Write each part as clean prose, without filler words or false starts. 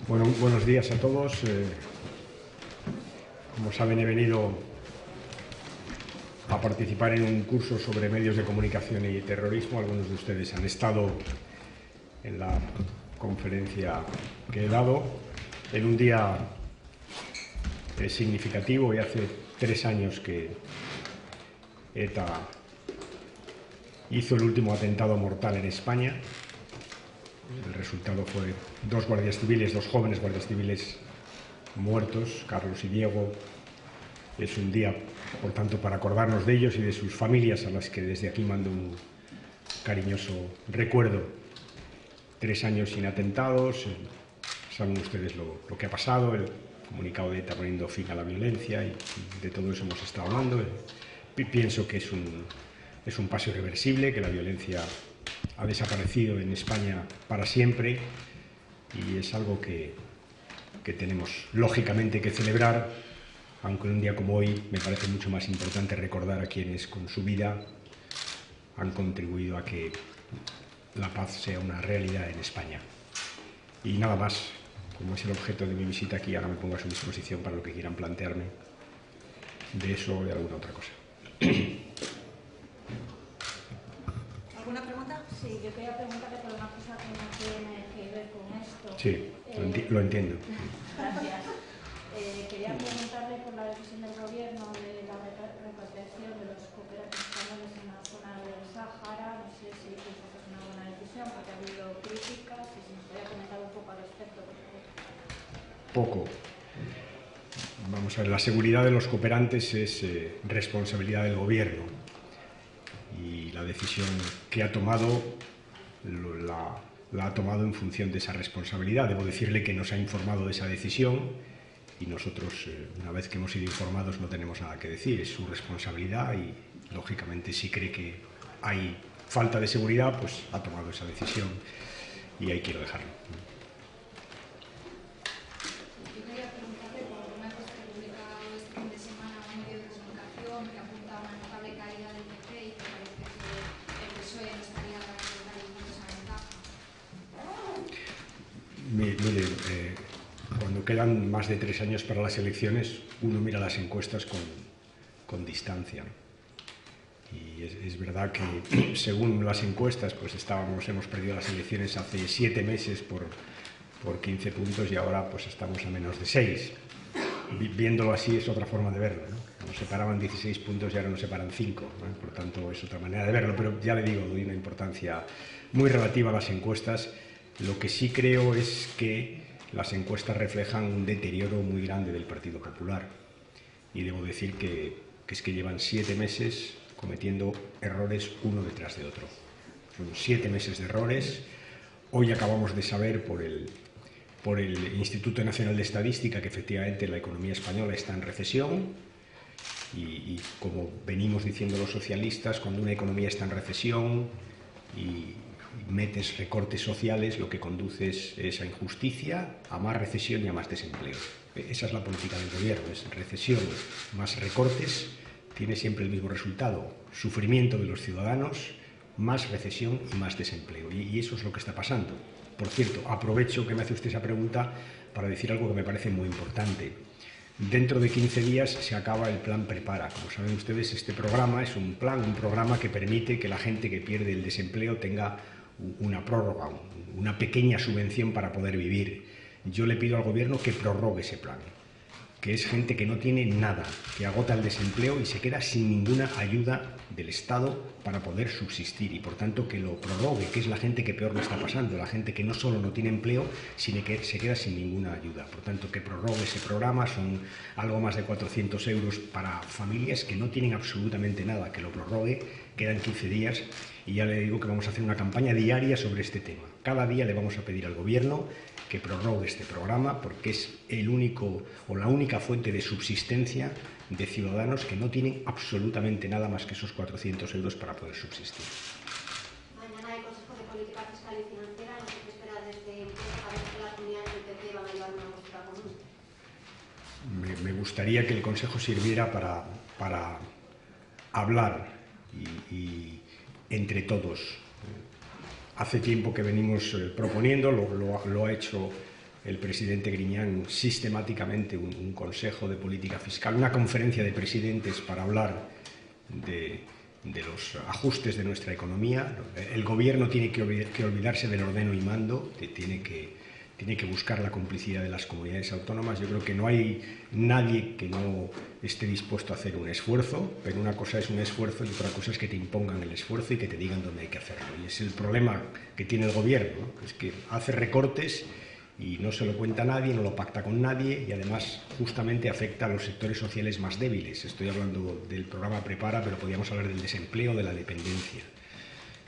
Bueno, buenos días a todos. Como saben, he venido a participar en un curso sobre medios de comunicación y terrorismo. Algunos de ustedes han estado en la conferencia que he dado en un día significativo, y hace 3 años que ETA hizo el último atentado mortal en España. El resultado fue 2 guardias civiles, 2 jóvenes guardias civiles muertos, Carlos y Diego. Es un día, por tanto, para acordarnos de ellos y de sus familias, a las que desde aquí mando un cariñoso recuerdo. 3 años sin atentados, saben ustedes lo que ha pasado, el comunicado de ETA poniendo fin a la violencia, y de todo eso hemos estado hablando. Pienso que es un paso irreversible, que la violencia ha desaparecido en España para siempre, y es algo que tenemos lógicamente que celebrar, aunque un día como hoy me parece mucho más importante recordar a quienes con su vida han contribuido a que la paz sea una realidad en España. Y nada más, como es el objeto de mi visita aquí, ahora me pongo a su disposición para lo que quieran plantearme de eso o de alguna otra cosa. ¿Alguna pregunta? Sí, yo quería preguntarle por una cosa que no tiene que ver con esto. Sí, lo entiendo. Gracias. Quería preguntarle por la decisión del Gobierno de la repatriación de los cooperantes españoles en la zona del Sáhara. No sé si piensa que es una buena decisión, porque ha habido críticas, y si nos podría comentar un poco al respecto, por favor. Poco. Vamos a ver, la seguridad de los cooperantes es responsabilidad del Gobierno, y la decisión que ha tomado la ha tomado en función de esa responsabilidad. Debo decirle que nos ha informado de esa decisión, y nosotros, una vez que hemos sido informados, no tenemos nada que decir. Es su responsabilidad, y lógicamente si cree que hay falta de seguridad, pues ha tomado esa decisión, y ahí quiero dejarlo. Yo quería preguntarle por una cosa que publicaba este fin de semana un medio de comunicación que apunta a una notable caída del PP y que parece que el PSOE no estaría para recuperar esa ventaja. Mire, cuando quedan más de 3 años para las elecciones, uno mira las encuestas con distancia. Y es verdad que, según las encuestas, pues hemos perdido las elecciones hace 7 meses por 15 puntos, y ahora pues estamos a menos de 6. Viéndolo así es otra forma de verlo, ¿no? Nos separaban 16 puntos y ahora nos separan 5, ¿no? Por tanto, es otra manera de verlo, pero ya le digo, doy una importancia muy relativa a las encuestas. Lo que sí creo es que las encuestas reflejan un deterioro muy grande del Partido Popular, y debo decir que es que llevan 7 meses cometiendo errores uno detrás de otro. Son 7 meses de errores. Hoy acabamos de saber por el Instituto Nacional de Estadística que efectivamente la economía española está en recesión, y como venimos diciendo los socialistas, cuando una economía está en recesión y metes recortes sociales, lo que conduces es a injusticia, a más recesión y a más desempleo. Esa es la política del Gobierno: es recesión más recortes, tiene siempre el mismo resultado: sufrimiento de los ciudadanos, más recesión y más desempleo. Y eso es lo que está pasando. Por cierto, aprovecho que me hace usted esa pregunta para decir algo que me parece muy importante. Dentro de 15 días se acaba el plan Prepara. Como saben ustedes, este programa es un programa que permite que la gente que pierde el desempleo tenga una prórroga, una pequeña subvención para poder vivir. Yo le pido al Gobierno que prorrogue ese plan, que es gente que no tiene nada, que agota el desempleo y se queda sin ninguna ayuda del Estado para poder subsistir, y por tanto que lo prorrogue, que es la gente que peor lo está pasando, la gente que no solo no tiene empleo, sino que se queda sin ninguna ayuda. Por tanto, que prorrogue ese programa. Son algo más de 400 euros para familias que no tienen absolutamente nada. Que lo prorrogue. Quedan 15 días, y ya le digo que vamos a hacer una campaña diaria sobre este tema. Cada día le vamos a pedir al Gobierno que prorrogue este programa, porque es el único o la única fuente de subsistencia de ciudadanos que no tienen absolutamente nada más que esos 400 euros para poder subsistir. Mañana hay Consejo de Política Fiscal y Financiera. No sé qué espera desde a ver si las unidades del PP van a llevar una postura común. Me gustaría que el Consejo sirviera para hablar y entre todos. Hace tiempo que venimos proponiendo, lo ha hecho el presidente Griñán sistemáticamente un consejo de política fiscal, una conferencia de presidentes para hablar de los ajustes de nuestra economía. El gobierno tiene que olvidarse del ordeno y mando, tiene que buscar la complicidad de las comunidades autónomas. Yo creo que no hay nadie que no esté dispuesto a hacer un esfuerzo, pero una cosa es un esfuerzo y otra cosa es que te impongan el esfuerzo y que te digan dónde hay que hacerlo. Y es el problema que tiene el gobierno, ¿no? Es que hace recortes y no se lo cuenta a nadie, no lo pacta con nadie y además justamente afecta a los sectores sociales más débiles. Estoy hablando del programa Prepara, pero podríamos hablar del desempleo, de la dependencia.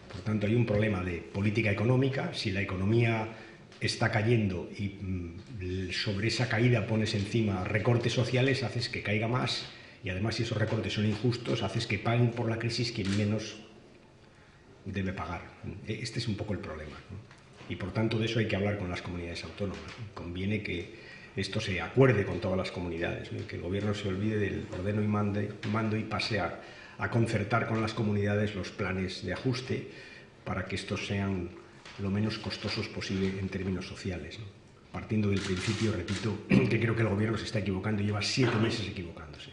Por tanto, hay un problema de política económica. Si la economía está cayendo y sobre esa caída pones encima recortes sociales, haces que caiga más y además si esos recortes son injustos, haces que paguen por la crisis quien menos debe pagar. Este es un poco el problema, ¿no? Y por tanto de eso hay que hablar con las comunidades autónomas. Conviene que esto se acuerde con todas las comunidades, ¿no? Que el gobierno se olvide del ordeno y mando y pase a concertar con las comunidades los planes de ajuste para que estos sean lo menos costosos posible en términos sociales, ¿no? Partiendo del principio, repito, que creo que el gobierno se está equivocando y lleva 7 meses equivocándose.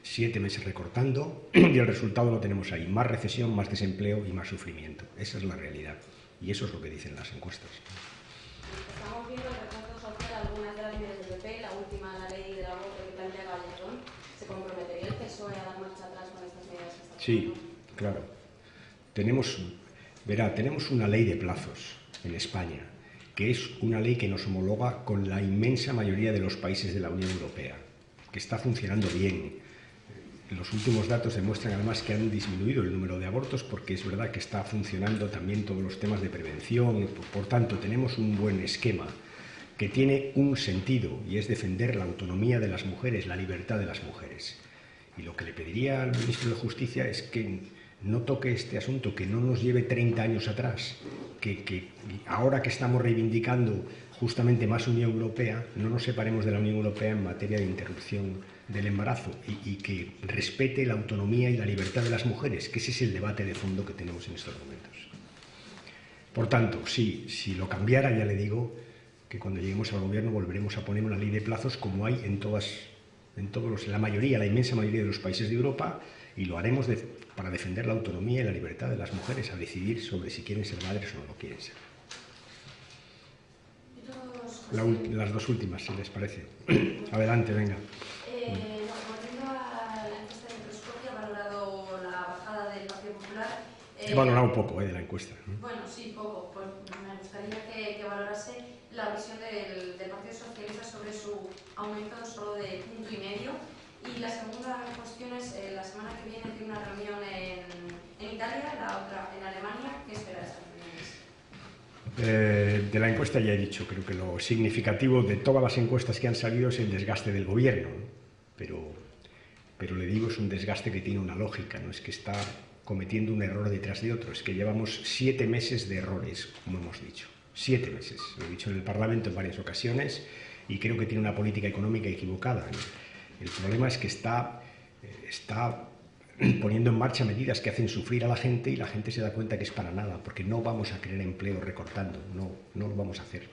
7 meses recortando y el resultado lo tenemos ahí. Más recesión, más desempleo y más sufrimiento. Esa es la realidad. Y eso es lo que dicen las encuestas. Estamos viendo el recorte social de algunas de las medidas del PP, la última, la ley del aborto que plantea Gabertón. ¿Se comprometería el PSOE a dar marcha atrás con estas medidas que está tomando? Sí, claro. Tenemos una ley de plazos en España, que es una ley que nos homologa con la inmensa mayoría de los países de la Unión Europea, que está funcionando bien. Los últimos datos demuestran además que han disminuido el número de abortos porque es verdad que está funcionando también todos los temas de prevención. Por tanto, tenemos un buen esquema que tiene un sentido y es defender la autonomía de las mujeres, la libertad de las mujeres. Y lo que le pediría al ministro de Justicia es que no toque este asunto, que no nos lleve 30 años atrás, que ahora que estamos reivindicando justamente más Unión Europea, no nos separemos de la Unión Europea en materia de interrupción del embarazo y que respete la autonomía y la libertad de las mujeres, que ese es el debate de fondo que tenemos en estos momentos. Por tanto, si lo cambiara, ya le digo que cuando lleguemos al gobierno volveremos a poner una ley de plazos como hay la mayoría, la inmensa mayoría de los países de Europa, y lo haremos para defender la autonomía y la libertad de las mujeres a decidir sobre si quieren ser madres o no lo quieren ser. Las dos últimas, si les parece. Adelante, venga. Volviendo a la encuesta de Microscopia, ha valorado la bajada del Partido Popular. He valorado poco de la encuesta. Bueno, sí, poco. Pues me gustaría que valorase la visión del Partido Socialista sobre su aumento solo de 1,5 puntos. Y la segunda cuestión es, la semana que viene tiene una reunión en Italia, la otra en Alemania. ¿Qué espera de estas reuniones? De la encuesta ya he dicho, creo que lo significativo de todas las encuestas que han salido es el desgaste del gobierno, ¿no? Pero le digo, es un desgaste que tiene una lógica, no es que está cometiendo un error detrás de otro, es que llevamos 7 meses de errores, como hemos dicho. 7 meses, lo he dicho en el Parlamento en varias ocasiones y creo que tiene una política económica equivocada, ¿no? El problema es que está poniendo en marcha medidas que hacen sufrir a la gente y la gente se da cuenta que es para nada, porque no vamos a crear empleo recortando, no lo vamos a hacer.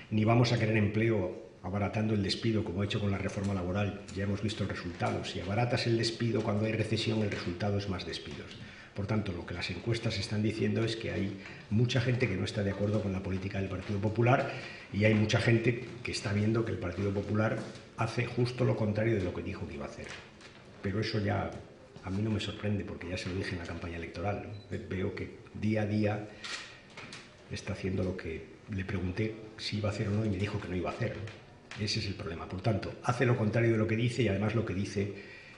Ni vamos a crear empleo abaratando el despido, como ha hecho con la reforma laboral. Ya hemos visto el resultado. Si abaratas el despido cuando hay recesión, el resultado es más despidos. Por tanto, lo que las encuestas están diciendo es que hay mucha gente que no está de acuerdo con la política del Partido Popular y hay mucha gente que está viendo que el Partido Popular hace justo lo contrario de lo que dijo que iba a hacer. Pero eso ya a mí no me sorprende porque ya se lo dije en la campaña electoral, ¿no? Veo que día a día está haciendo lo que le pregunté si iba a hacer o no y me dijo que no iba a hacer, ¿no? Ese es el problema. Por tanto, hace lo contrario de lo que dice y además lo que dice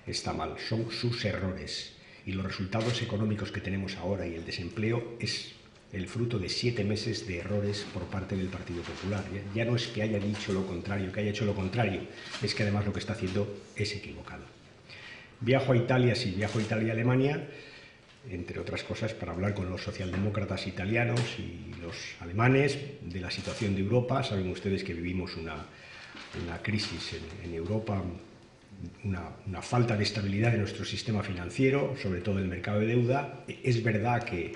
está mal. Son sus errores. Y los resultados económicos que tenemos ahora y el desempleo es el fruto de 7 meses de errores por parte del Partido Popular. Ya no es que haya dicho lo contrario, que haya hecho lo contrario, es que además lo que está haciendo es equivocado. Viajo a Italia, sí, viajo a Italia y Alemania, entre otras cosas para hablar con los socialdemócratas italianos y los alemanes de la situación de Europa. Saben ustedes que vivimos una crisis en Europa, una falta de estabilidad de nuestro sistema financiero, sobre todo el mercado de deuda. Es verdad que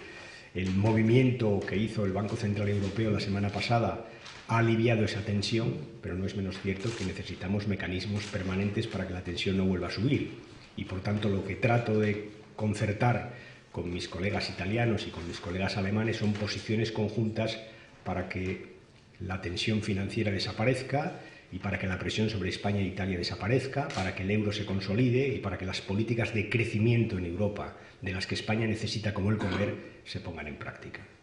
El movimiento que hizo el Banco Central Europeo la semana pasada ha aliviado esa tensión, pero no es menos cierto que necesitamos mecanismos permanentes para que la tensión no vuelva a subir. Y por tanto lo que trato de concertar con mis colegas italianos y con mis colegas alemanes son posiciones conjuntas para que la tensión financiera desaparezca y para que la presión sobre España e Italia desaparezca, para que el euro se consolide y para que las políticas de crecimiento en Europa, de las que España necesita como el comer, se pongan en práctica.